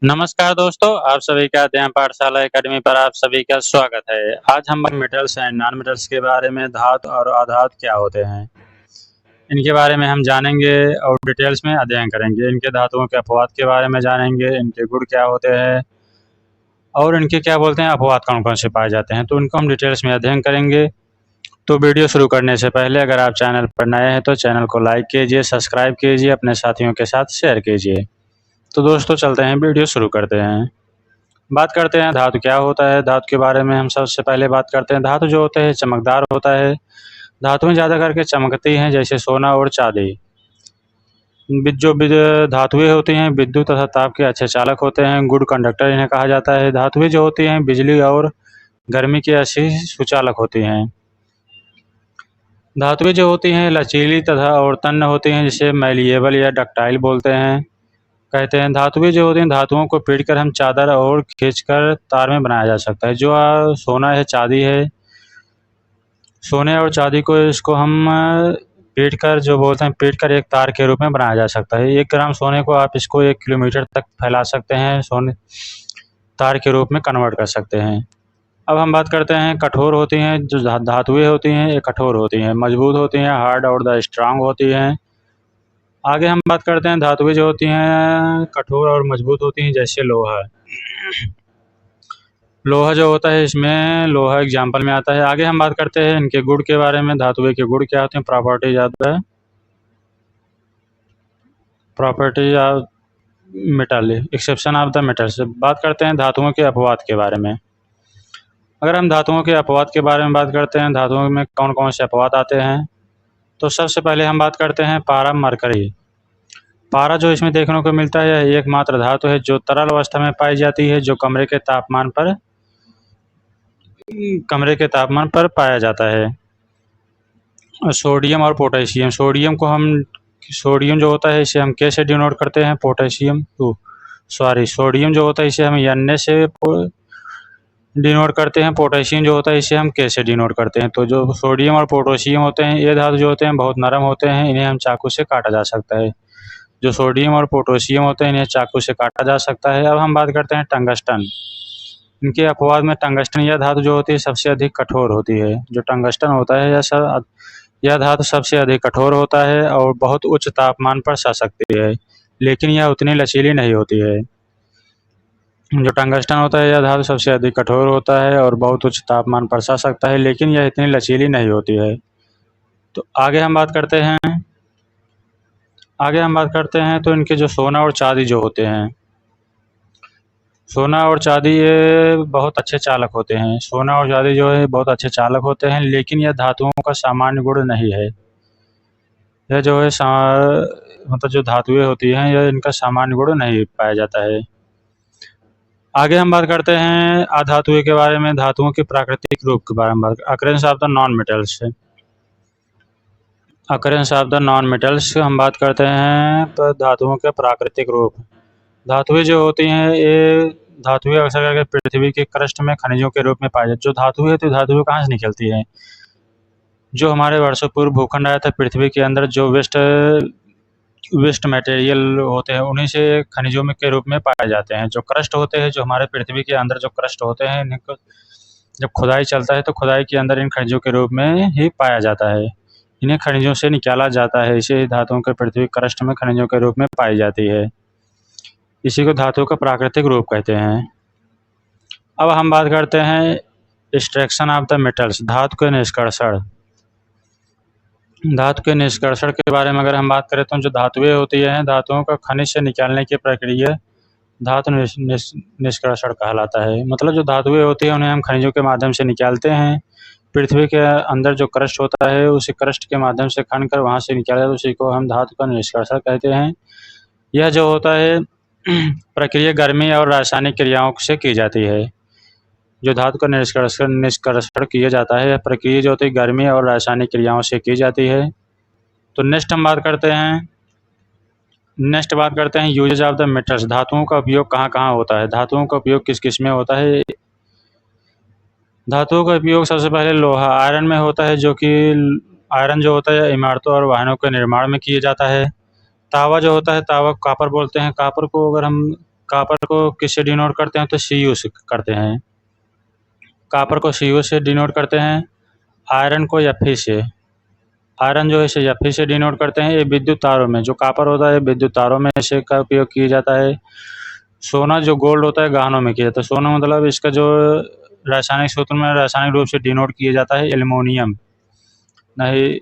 नमस्कार दोस्तों, आप सभी का अध्ययन पाठशाला एकेडमी पर आप सभी का स्वागत है। आज हम मेटल्स एंड नॉन मेटल्स के बारे में धातु और अधातु क्या होते हैं, इनके बारे में हम जानेंगे और डिटेल्स में अध्ययन करेंगे। इनके धातुओं के अपवाद के बारे में जानेंगे, इनके गुण क्या होते हैं और इनके क्या बोलते हैं अपवाद कौन-कौन से पाए जाते हैं, तो इनको हम डिटेल्स में अध्ययन करेंगे। तो वीडियो शुरू करने से पहले अगर आप चैनल पर नए हैं तो चैनल को लाइक कीजिए, सब्सक्राइब कीजिए, अपने साथियों के साथ शेयर कीजिए। तो दोस्तों चलते हैं, वीडियो शुरू करते हैं। बात करते हैं धातु क्या होता है। धातु के बारे में हम सबसे पहले बात करते हैं। धातु जो होते हैं चमकदार होता है। धातुएं ज़्यादा करके चमकती हैं, जैसे सोना और चांदी। धातुएं होती हैं विद्युत तथा ताप के अच्छे चालक होते हैं। गुड कंडक्टर इन्हें कहा जाता है। धातुएं जो होती हैं बिजली और गर्मी की अच्छी सुचालक होती हैं। धातुएं जो होती हैं लचीली तथा और तन्य होती हैं, जिसे मैलिएबल या डक्टाइल बोलते हैं कहते हैं। धातुएं जो होती हैं धातुओं को पीटकर हम चादर और खींचकर तार में बनाया जा सकता है। जो सोना है, चांदी है, सोने और चांदी को इसको हम पीटकर जो बोलते हैं पीटकर एक तार के रूप में बनाया जा सकता है। 1 ग्राम सोने को आप इसको 1 किलोमीटर तक फैला सकते हैं, सोने तार के रूप में कन्वर्ट कर सकते हैं। अब हम बात करते हैं कठोर होती हैं। जो धातुएं होती हैं ये कठोर होती हैं, मजबूत होती हैं, हार्ड और द स्ट्रांग होती हैं। आगे हम बात करते हैं धातुएं जो होती हैं कठोर और मजबूत होती हैं, जैसे लोहा। लोहा जो होता है इसमें लोहा एग्जाम्पल में आता है। आगे हम बात करते हैं इनके गुण के बारे में। धातुएं के गुण क्या होते हैं, properties of metal, exception of the metal. से बात करते हैं धातुओं के अपवाद के बारे में। अगर हम धातुओं के अपवाद के बारे में बात करते हैं, धातुओं में कौन कौन से अपवाद आते हैं, तो सबसे पहले हम बात करते हैं पारा मरकरी। पारा जो इसमें देखने को मिलता है यह एकमात्र धातु है जो तरल अवस्था में पाई जाती है, जो कमरे के तापमान पर पाया जाता है। सोडियम और पोटेशियम। सोडियम जो होता है इसे हम के से डिनोट करते हैं, सोडियम जो होता है इसे हम Na से डिनोट करते हैं, पोटेशियम जो होता है इसे हम के से डिनोट करते हैं। तो जो सोडियम और पोटेशियम होते हैं ये धातु जो होते हैं बहुत नरम होते हैं, इन्हें हम चाकू से काटा जा सकता है। जो सोडियम और पोटेशियम होते हैं इन्हें चाकू से काटा जा सकता है। अब हम बात करते हैं टंगस्टन। इनके अपवाद में टंगस्टन यह धातु जो होती है सबसे अधिक कठोर होती है। जो टंगस्टन होता है यह धातु सबसे अधिक कठोर होता है और बहुत उच्च तापमान पर सह सकती है, लेकिन यह उतनी लचीली नहीं होती है। जो टंगस्टन होता है यह धातु सबसे अधिक कठोर होता है और बहुत उच्च तापमान पर सह सकता है, लेकिन यह इतनी लचीली नहीं होती है। तो आगे हम बात करते हैं तो इनके जो सोना और चांदी जो होते हैं, सोना और चांदी ये बहुत अच्छे चालक होते हैं। सोना और चांदी जो है बहुत अच्छे चालक होते हैं, लेकिन यह धातुओं का सामान्य गुण नहीं है। यह जो है मतलब जो धातुएं होती हैं यह इनका सामान्य गुण नहीं पाया जाता है। आगे हम बात करते हैं अधातुएं के बारे में, धातुओं के प्राकृतिक रूप के बारे में। Occurrence of the non metals. Occurrence of the non metals हम बात करते हैं तो धातुओं के प्राकृतिक रूप। धातुएं जो होती हैं ये धातुएं अक्सर करके पृथ्वी के क्रस्ट में खनिजों के रूप में पाई जाती है। जो धातुएं होती है धातुएं कहाँ से निकलती है, जो हमारे वर्षों पूर्व भूखंड आया था पृथ्वी के अंदर, जो वेस्ट मटेरियल होते हैं उन्हीं से खनिजों में के रूप में पाए जाते हैं। जो क्रस्ट होते हैं, जो हमारे पृथ्वी के अंदर जो क्रस्ट होते हैं, इनको जब खुदाई चलता है तो खुदाई के अंदर इन खनिजों के रूप में ही पाया जाता है। इन्हें खनिजों से निकाला जाता है, इसे धातुओं के पृथ्वी क्रस्ट में खनिजों के रूप में पाई जाती है। इसी को धातुओं का प्राकृतिक रूप कहते हैं। अब हम बात करते हैं एक्सट्रैक्शन ऑफ द मेटल्स, धातु के निष्कर्षण। धातु के निष्कर्षण के बारे में अगर हम बात करें तो जो धातुएं होती हैं धातुओं का खनिज से निकालने की प्रक्रिया धातु निष्कर्षण कहलाता है। मतलब जो धातुएं होती हैं उन्हें हम खनिजों के माध्यम से निकालते हैं। पृथ्वी के अंदर जो क्रस्ट होता है उसी क्रस्ट के माध्यम से खन कर वहाँ से निकाला जाता है, उसी को हम धातु का निष्कर्षण कहते हैं। यह जो होता है प्रक्रिया गर्मी और रासायनिक क्रियाओं से की जाती है। जो धातु का निष्कर्षण किया जाता है यह प्रक्रिया जो होती है गर्मी और रासायनिक क्रियाओं से की जाती है। तो नेक्स्ट बात करते हैं यूजेज ऑफ द मेटल्स। धातुओं का उपयोग कहाँ कहाँ होता है, धातुओं का उपयोग किस किस में होता है। धातुओं का उपयोग सबसे पहले लोहा आयरन में होता है, जो कि आयरन जो होता है इमारतों और वाहनों के निर्माण में किया जाता है। तावा जो होता है तावा कापर बोलते हैं, कापर को अगर हम कॉपर को किससे डिनोट करते हैं, तो Cu से करते हैं। कॉपर को Cu से डिनोट करते हैं। आयरन को Fe से, आयरन जो है इसे Fe से डिनोट करते हैं। ये विद्युत तारों में जो कॉपर होता है विद्युत तारों में इसे का उपयोग किया जाता है। सोना जो गोल्ड होता है गहनों में किया जाता है। सोना मतलब इसका जो रासायनिक सूत्र में रासायनिक रूप से डिनोट किया जाता है एल्युमिनियम, नहीं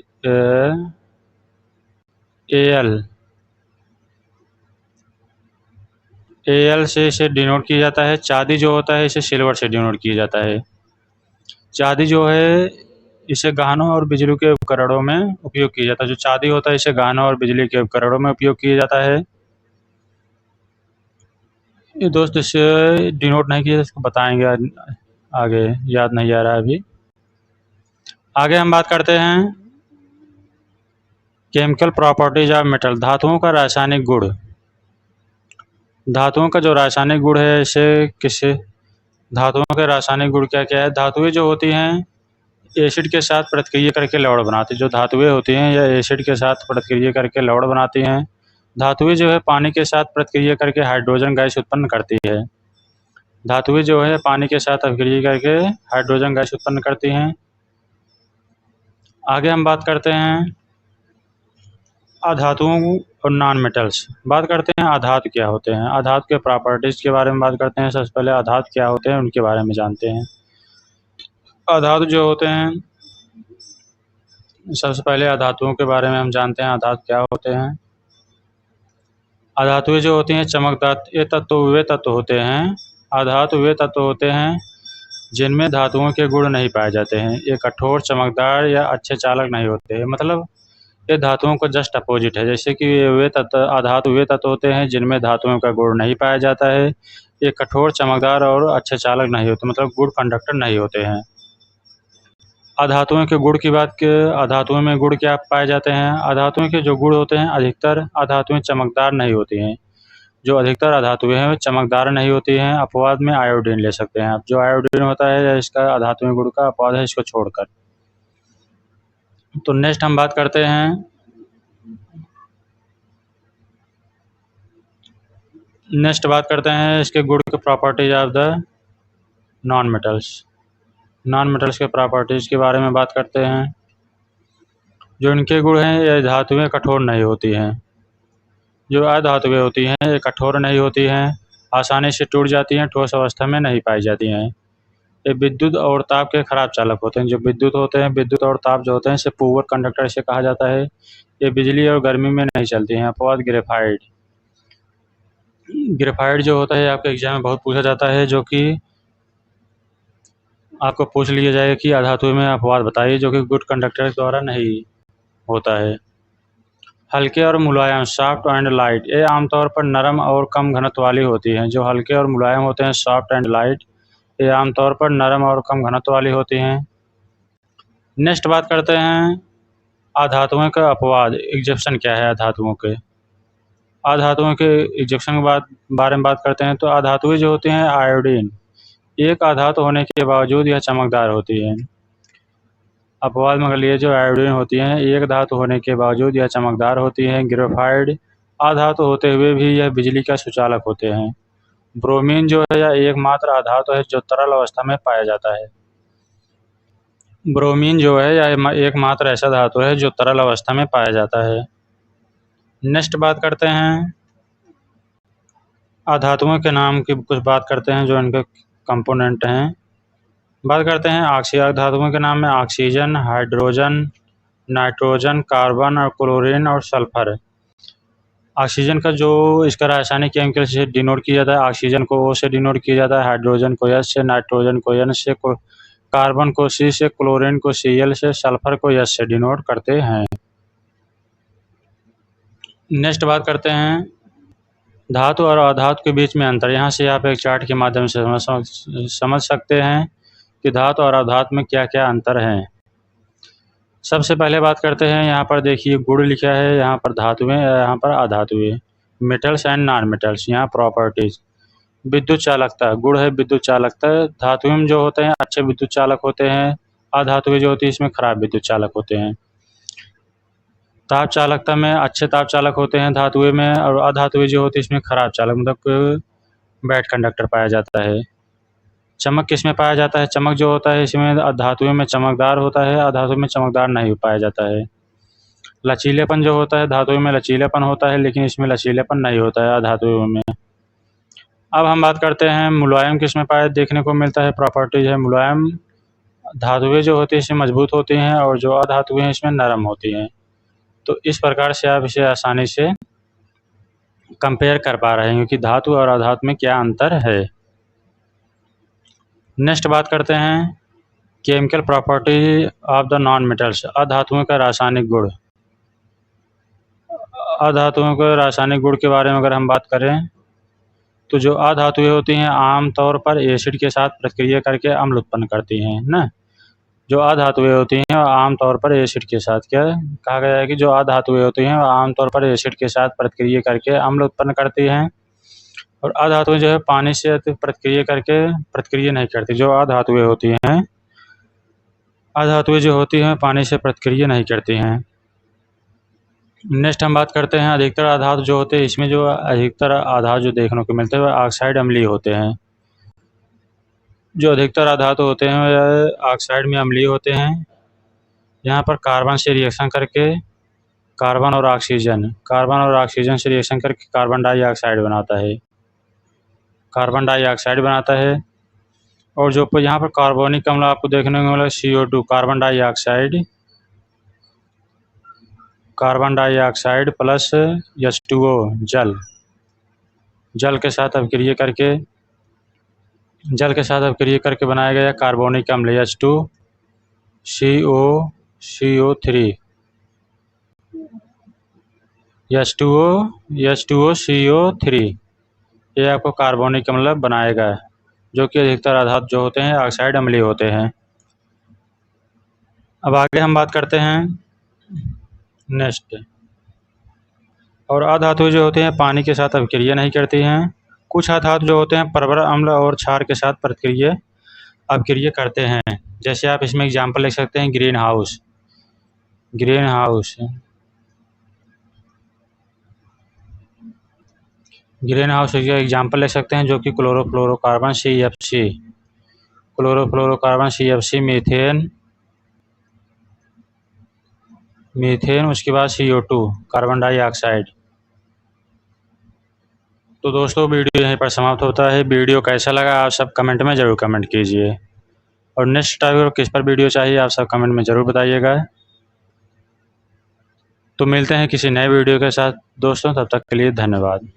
Al से इसे डिनोट किया जाता है। चांदी जो होता है इसे सिल्वर से डिनोट किया जाता है। चांदी जो है इसे गहनों और बिजली के उपकरणों में उपयोग किया जाता है। जो चांदी होता है इसे गहनों और बिजली के उपकरणों में उपयोग किया जाता है। ये दोस्त इसे डिनोट नहीं किया, इसको बताएंगे आगे, याद नहीं आ रहा है अभी। आगे हम बात करते हैं केमिकल प्रॉपर्टीज ऑफ मेटल, धातुओं का रासायनिक गुण। धातुओं का जो रासायनिक गुण है इसे किससे, धातुओं के रासायनिक गुण क्या क्या है। धातुएं जो होती हैं एसिड के साथ प्रतिक्रिया करके लवण बनाती हैं। जो धातुएं होती हैं या एसिड के साथ प्रतिक्रिया करके लवण बनाती हैं। धातुएं जो है पानी के साथ प्रतिक्रिया करके हाइड्रोजन गैस उत्पन्न करती है। धातुएं जो है पानी के साथ प्रतिक्रिया करके हाइड्रोजन गैस उत्पन्न करती हैं। आगे हम बात करते हैं अधातुओं और नॉन मेटल्स। बात करते हैं अधातु क्या होते हैं, अधातु के प्रॉपर्टीज के बारे में बात करते हैं। सबसे पहले अधातु क्या होते हैं उनके बारे में जानते हैं। अधातु जो होते हैं, सबसे पहले अधातुओं के बारे में हम जानते हैं अधातु क्या होते हैं। अधातुएं जो होती हैं चमकदार, ये तत्व वे तत्व होते हैं, अधातु वे तत्व होते हैं जिनमें धातुओं के गुण नहीं पाए जाते हैं। ये कठोर, चमकदार या अच्छे चालक नहीं होते हैं। मतलब ये धातुओं को जस्ट अपोजिट है। जैसे कि वे तत्व अधातु वे तत्व होते हैं जिनमें धातुओं का गुण नहीं पाया जाता है। ये कठोर, चमकदार और अच्छे चालक नहीं होते, मतलब गुड कंडक्टर नहीं होते हैं। अधातुओं के गुण की बात के, अधातुओं में गुण क्या पाए जाते हैं। अधातुओं के जो गुण होते हैं, अधिकतर अधातुएं चमकदार नहीं होती हैं। जो अधिकतर अधातुएं हैं वे चमकदार नहीं होती हैं। अपवाद में आयोडीन ले सकते हैं आप। जो आयोडीन होता है इसका अधातुएं गुण का अपवाद है, इसको छोड़कर। तो नेक्स्ट हम बात करते हैं इसके गुण के properties of the non metals. Non metals के प्रॉपर्टीज के बारे में बात करते हैं। जो इनके गुण हैं, ये धातुएं कठोर नहीं होती हैं। जो अधातुएं होती हैं ये कठोर नहीं होती हैं, आसानी से टूट जाती हैं, ठोस अवस्था में नहीं पाई जाती हैं। ये विद्युत और ताप के खराब चालक होते हैं। जो विद्युत होते हैं, विद्युत और ताप जो होते हैं इसे पुअर कंडक्टर से कहा जाता है। ये बिजली और गर्मी में नहीं चलती हैं। अपवाद ग्रेफाइट। ग्रेफाइट जो होता है आपके एग्जाम में बहुत पूछा जाता है, जो कि आपको पूछ लिया जाएगा कि अधातु में अपवाद बताइए, जो कि गुड कंडक्टर द्वारा नहीं होता है। हल्के और मुलायम, सॉफ्ट एंड लाइट, ये आमतौर पर नरम और कम घनत्व वाली होती हैं। जो हल्के और मुलायम होते हैं, सॉफ्ट एंड लाइट, ये आमतौर पर नरम और कम घनत्व वाली होती हैं। नेक्स्ट बात करते हैं अधातुओं का अपवाद, एग्जेप्शन क्या है अधातुओं के। अधातुओं के एग्जेप्शन के बारे में बात करते हैं। तो अधातुएं जो होती हैं आयोडीन, एक अधातु होने के बावजूद यह चमकदार होती है। अपवाद में लिए जो आयोडीन होती हैं एक धातु होने के बावजूद यह चमकदार होती हैं। ग्रेफाइड अधातु होते हुए भी यह बिजली का सुचालक होते हैं। ब्रोमीन जो है यह एकमात्र अधातु है जो तरल अवस्था में पाया जाता है। ब्रोमीन जो है यह एकमात्र ऐसा धातु है जो तरल अवस्था में पाया जाता है। नेक्स्ट बात करते हैं अधातुओं के नाम की कुछ बात करते हैं जो इनके कंपोनेंट हैं। बात करते हैं ऑक्सीय धातुओं के नाम में ऑक्सीजन, हाइड्रोजन, नाइट्रोजन, कार्बन और क्लोरीन और सल्फर। ऑक्सीजन का जो इसका रासायनिक केमिकल से डिनोट किया जाता है, ऑक्सीजन को O से डिनोट किया जाता है, हाइड्रोजन को H से, नाइट्रोजन को N से, कार्बन को C से, क्लोरीन को Cl से, सल्फर को S से डिनोट करते हैं। नेक्स्ट बात करते हैं धातु और अधातु के बीच में अंतर। यहाँ से आप एक चार्ट के माध्यम से समझ सकते हैं कि धातु और अधातु में क्या क्या अंतर हैं। सबसे पहले बात करते हैं, यहाँ पर देखिए गुण लिखा है, यहाँ पर धातुएं, यहाँ पर अधातुएं, मेटल्स एंड नॉन मेटल्स। यहाँ प्रॉपर्टीज, विद्युत चालकता, गुण है विद्युत चालकता। धातुएं में जो होते हैं अच्छे विद्युत चालक होते हैं, अधातुएं जो होती है इसमें खराब विद्युत चालक होते हैं। ताप चालकता में अच्छे ताप चालक होते हैं धातुएं में, और अधातुएं जो होती है इसमें खराब चालक, मतलब बैड कंडक्टर पाया जाता है। चमक किस में पाया जाता है? चमक जो होता है इसमें धातुओं में चमकदार होता है, अधातु में चमकदार नहीं पाया जाता है। लचीलेपन जो होता है धातुओं में लचीलेपन होता है, लेकिन इसमें लचीलेपन नहीं होता है अधातुओं में। अब हम बात करते हैं मुलायम किस में पाया देखने को मिलता है। प्रॉपर्टीज है मुलायम धातुएं जो होती है इसमें मजबूत होती हैं और जो अधातुएं हैं इसमें नरम होती हैं। तो इस प्रकार से आप इसे आसानी से कंपेयर कर पा रहे हैं क्योंकि धातु और अधातु में क्या अंतर है। नेक्स्ट बात करते हैं chemical property of the non metals, अधातुओं का रासायनिक गुण। अधातुओं के रासायनिक गुण के बारे में अगर हम बात करें तो जो अधातुएं होती हैं आमतौर पर एसिड के साथ प्रतिक्रिया करके अम्ल उत्पन्न करती हैं ना। जो अधातुएं होती हैं आमतौर पर एसिड के साथ, क्या कहा गया है कि जो अधातुएं होती हैं आमतौर पर एसिड के साथ प्रतिक्रिया करके अम्ल उत्पन्न करती हैं और अधातुएं जो है पानी से प्रतिक्रिया करके प्रतिक्रिया नहीं करती। जो अधातुएं होती हैं अधातुएं जो होती हैं पानी से प्रतिक्रिया नहीं करती हैं। नेक्स्ट हम बात करते हैं अधिकतर आधार जो होते हैं इसमें जो अधिकतर आधार जो देखने को मिलते हैं वह ऑक्साइड अम्लीय होते हैं। जो अधिकतर आधार होते हैं वह ऑक्साइड में अम्लीय होते हैं। यहाँ पर कार्बन से रिएक्शन करके कार्बन और ऑक्सीजन से रिएक्शन करके कार्बन डाइऑक्साइड बनाता है। और जो यहाँ पर कार्बोनिक अम्ल आपको देखने को मिला CO2 carbon dioxide plus H2O जल के साथ अभिक्रिया करके बनाया गया कार्बोनिक अम्ल H2O ये आपको कार्बोनिक अम्ल बनाएगा, जो कि अधिकतर आधार जो होते हैं ऑक्साइड अम्लीय होते हैं। अब आगे हम बात करते हैं नेक्स्ट। और अधातु जो होते हैं पानी के साथ अभिक्रिया नहीं करती हैं। कुछ अधातु जो होते हैं परवल अम्ल और क्षार के साथ अभिक्रिया करते हैं। जैसे आप इसमें एग्जाम्पल लिख सकते हैं ग्रीन हाउस का एग्जाम्पल ले सकते हैं, जो कि क्लोरोफ्लोरोकार्बन CFC, मीथेन, उसके बाद CO2 कार्बन डाइऑक्साइड। तो दोस्तों वीडियो यहीं पर समाप्त होता है। वीडियो कैसा लगा आप सब कमेंट में ज़रूर कमेंट कीजिए और नेक्स्ट टाइम किस पर वीडियो चाहिए आप सब कमेंट में ज़रूर बताइएगा। तो मिलते हैं किसी नए वीडियो के साथ दोस्तों, तब तक के लिए धन्यवाद।